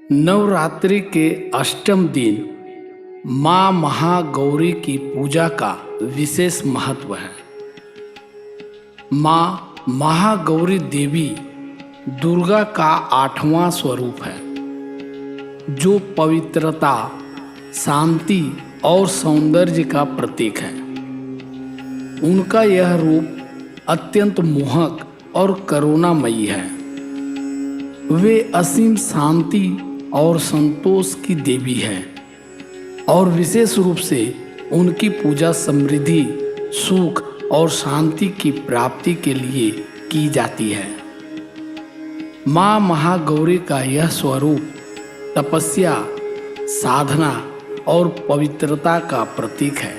नवरात्रि के अष्टम दिन माँ महागौरी की पूजा का विशेष महत्व है। माँ महागौरी देवी दुर्गा का 8वां स्वरूप है, जो पवित्रता, शांति और सौंदर्य का प्रतीक है। उनका यह रूप अत्यंत मोहक और करुणामयी है। वे असीम शांति और संतोष की देवी है और विशेष रूप से उनकी पूजा समृद्धि, सुख और शांति की प्राप्ति के लिए की जाती है। माँ महागौरी का यह स्वरूप तपस्या, साधना और पवित्रता का प्रतीक है।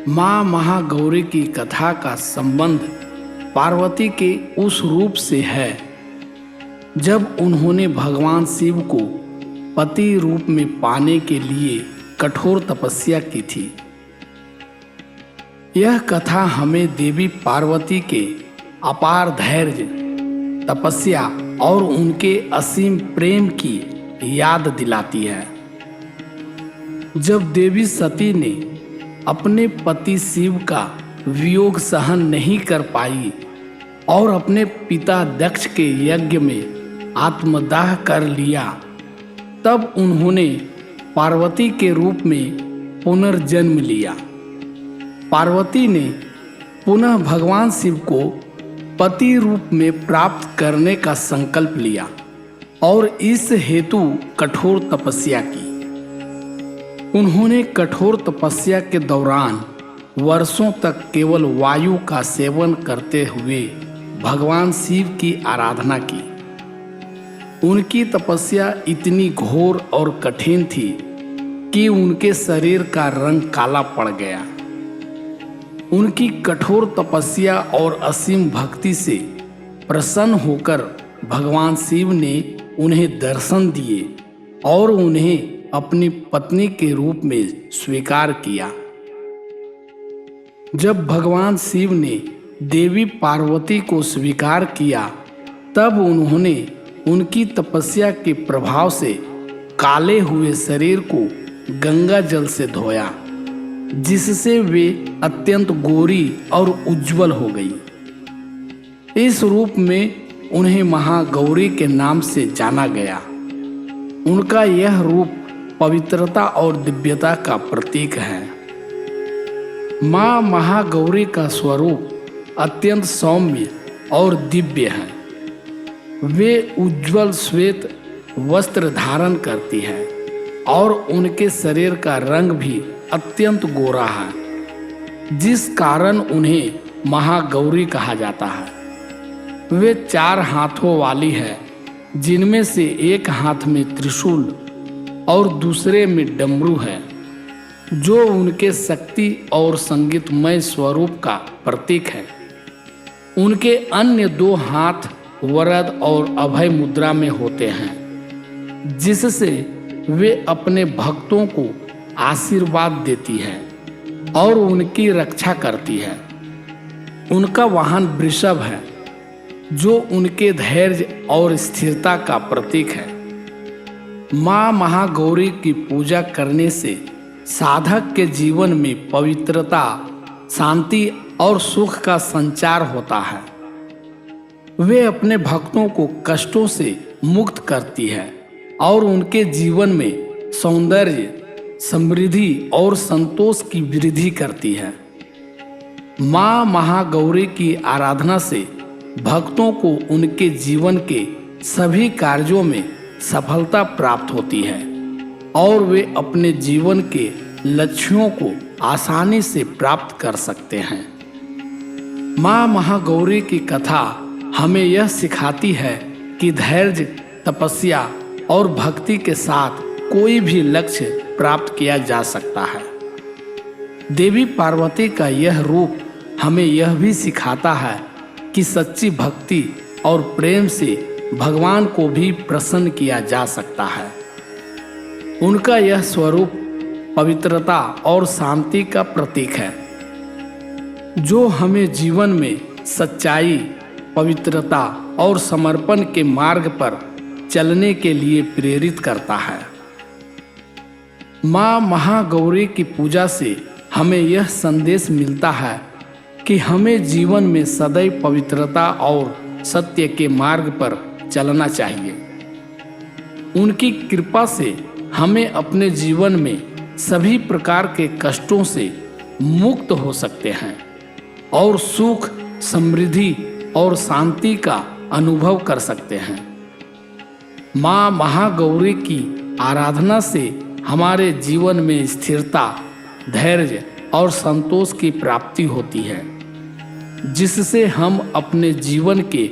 माँ महागौरी की कथा का संबंध पार्वती के उस रूप से है जब उन्होंने भगवान शिव को पति रूप में पाने के लिए कठोर तपस्या की थी। यह कथा हमें देवी पार्वती के अपार धैर्य, तपस्या और उनके असीम प्रेम की याद दिलाती है। जब देवी सती ने अपने पति शिव का वियोग सहन नहीं कर पाई और अपने पिता दक्ष के यज्ञ में आत्मदाह कर लिया, तब उन्होंने पार्वती के रूप में पुनर्जन्म लिया। पार्वती ने पुनः भगवान शिव को पति रूप में प्राप्त करने का संकल्प लिया और इस हेतु कठोर तपस्या की। उन्होंने कठोर तपस्या के दौरान वर्षों तक केवल वायु का सेवन करते हुए भगवान शिव की आराधना की। उनकी तपस्या इतनी घोर और कठिन थी कि उनके शरीर का रंग काला पड़ गया। उनकी कठोर तपस्या और असीम भक्ति से प्रसन्न होकर भगवान शिव ने उन्हें दर्शन दिए और उन्हें अपनी पत्नी के रूप में स्वीकार किया। जब भगवान शिव ने देवी पार्वती को स्वीकार किया, तब उन्होंने उनकी तपस्या के प्रभाव से काले हुए शरीर को गंगा जल से धोया, जिससे वे अत्यंत गोरी और उज्जवल हो गई। इस रूप में उन्हें महागौरी के नाम से जाना गया। उनका यह रूप पवित्रता और दिव्यता का प्रतीक है। माँ महागौरी का स्वरूप अत्यंत सौम्य और दिव्य है। वे उज्जवल श्वेत वस्त्र धारण करती है और उनके शरीर का रंग भी अत्यंत गोरा है, जिस कारण उन्हें महागौरी कहा जाता है। वे 4 हाथों वाली है, जिनमें से एक हाथ में त्रिशूल और दूसरे में डमरू है, जो उनके शक्ति और संगीतमय स्वरूप का प्रतीक है। उनके अन्य 2 हाथ वरद और अभय मुद्रा में होते हैं, जिससे वे अपने भक्तों को आशीर्वाद देती है और उनकी रक्षा करती है। उनका वाहन वृषभ है, जो उनके धैर्य और स्थिरता का प्रतीक है। माँ महागौरी की पूजा करने से साधक के जीवन में पवित्रता, शांति और सुख का संचार होता है। वे अपने भक्तों को कष्टों से मुक्त करती है और उनके जीवन में सौंदर्य, समृद्धि और संतोष की वृद्धि करती है। माँ महागौरी की आराधना से भक्तों को उनके जीवन के सभी कार्यों में सफलता प्राप्त होती है और वे अपने जीवन के लक्ष्यों को आसानी से प्राप्त कर सकते हैं। माँ महागौरी की कथा हमें यह सिखाती है कि धैर्य, तपस्या और भक्ति के साथ कोई भी लक्ष्य प्राप्त किया जा सकता है। देवी पार्वती का यह रूप हमें यह भी सिखाता है कि सच्ची भक्ति और प्रेम से भगवान को भी प्रसन्न किया जा सकता है। उनका यह स्वरूप पवित्रता और शांति का प्रतीक है, जो हमें जीवन में सच्चाई, पवित्रता और समर्पण के मार्ग पर चलने के लिए प्रेरित करता है। माँ महागौरी की पूजा से हमें यह संदेश मिलता है कि हमें जीवन में सदैव पवित्रता और सत्य के मार्ग पर चलना चाहिए। उनकी कृपा से हमें अपने जीवन में सभी प्रकार के कष्टों से मुक्त हो सकते हैं और सुख, समृद्धि और शांति का अनुभव कर सकते हैं। माँ महागौरी की आराधना से हमारे जीवन में स्थिरता, धैर्य और संतोष की प्राप्ति होती है, जिससे हम अपने जीवन के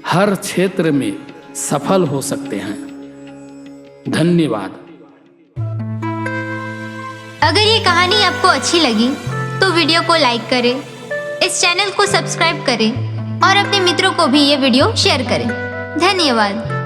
हर क्षेत्र में सफल हो सकते हैं। धन्यवाद। अगर ये कहानी आपको अच्छी लगी तो वीडियो को लाइक करें, इस चैनल को सब्सक्राइब करें और अपने मित्रों को भी ये वीडियो शेयर करें। धन्यवाद।